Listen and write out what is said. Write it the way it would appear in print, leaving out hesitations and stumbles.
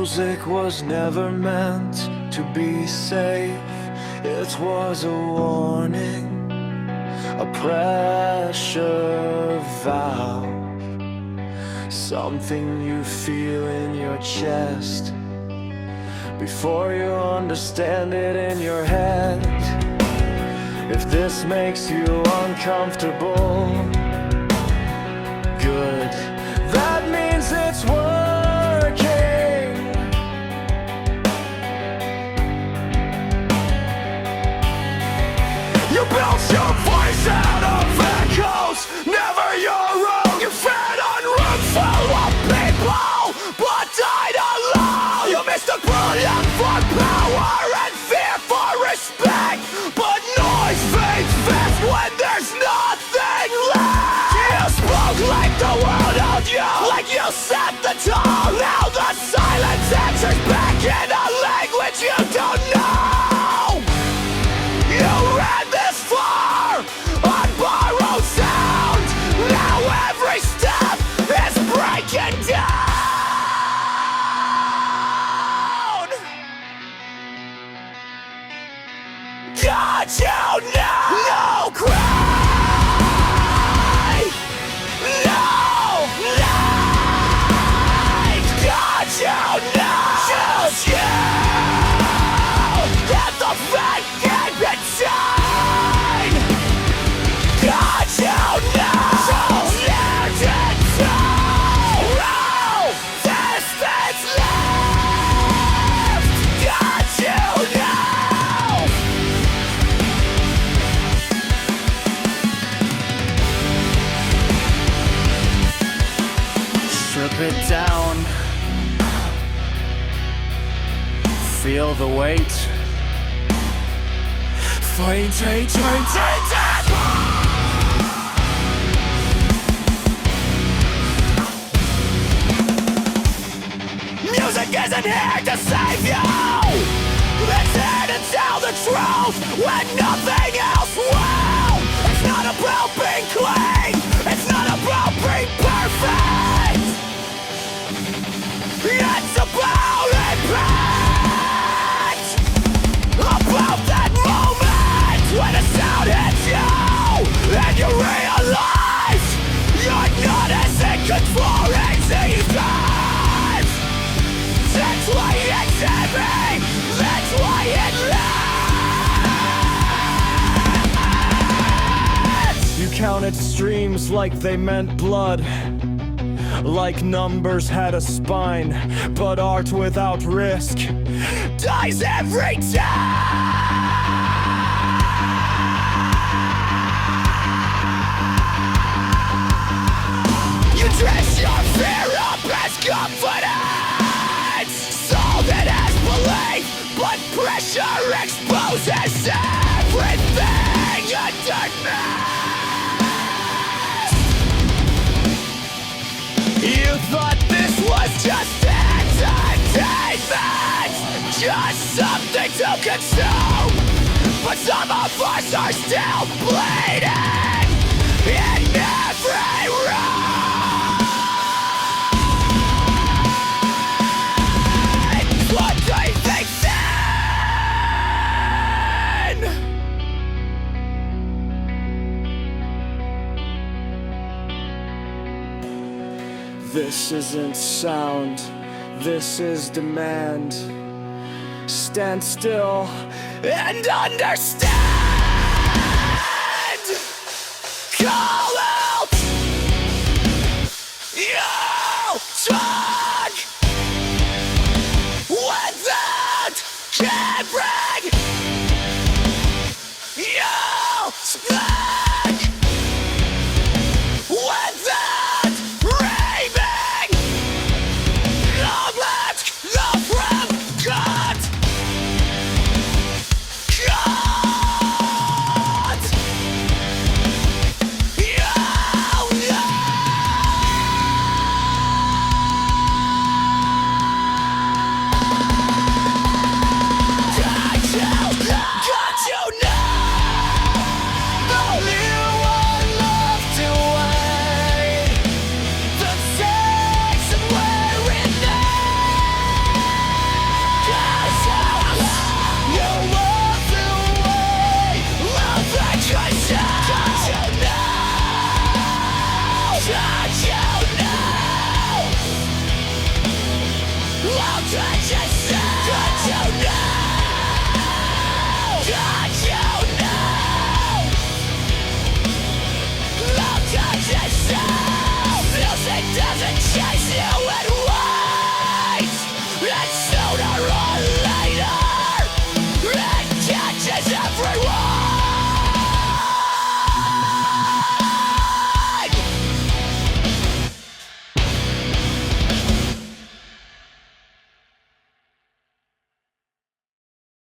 Music was never meant to be safe. It was a warning, a pressure valve, something you feel in your chest before you understand it in your head. If this makes you uncomfortable, good, that means it's working. You built your voice out of echoes, never your own. You fed on rooms full of people, but died alone. You missed a brilliant for power and fear for respect, but noise fades fast when there's nothing left. You spoke like the world owed you, like you set the tone. Now the silence answers back in a language you don't know. You ran this far on borrowed sound. Now every step is breaking down. Got you now. No cry, no light. Got you now. Just you at the back end inside. Got you now. Let it go. All this that's left. Got you now. Strip it down. Feel the weight. Fight, hate. Music isn't here to save you. It's here to tell the truth when nothing else will. It's not about being clean. It's not about being perfect. It's about impact. About that moment when the sound hits you and you realize you're not as in control as even. That's why it's heavy. That's why it lasts. You counted streams like they meant blood, like numbers had a spine. But art without risk dies every time. You dress your fear up as confidence, sold it as belief, but pressure exposes everything underneath. You thought this was just entertainment, just something to consume, but some of us are still bleeding in every room. What do you think then? This isn't sound, this is demand. Stand still and understand. Call out your tongue without caring. You'll speak without raving. No let, no from God. God. Could you see? Could you know?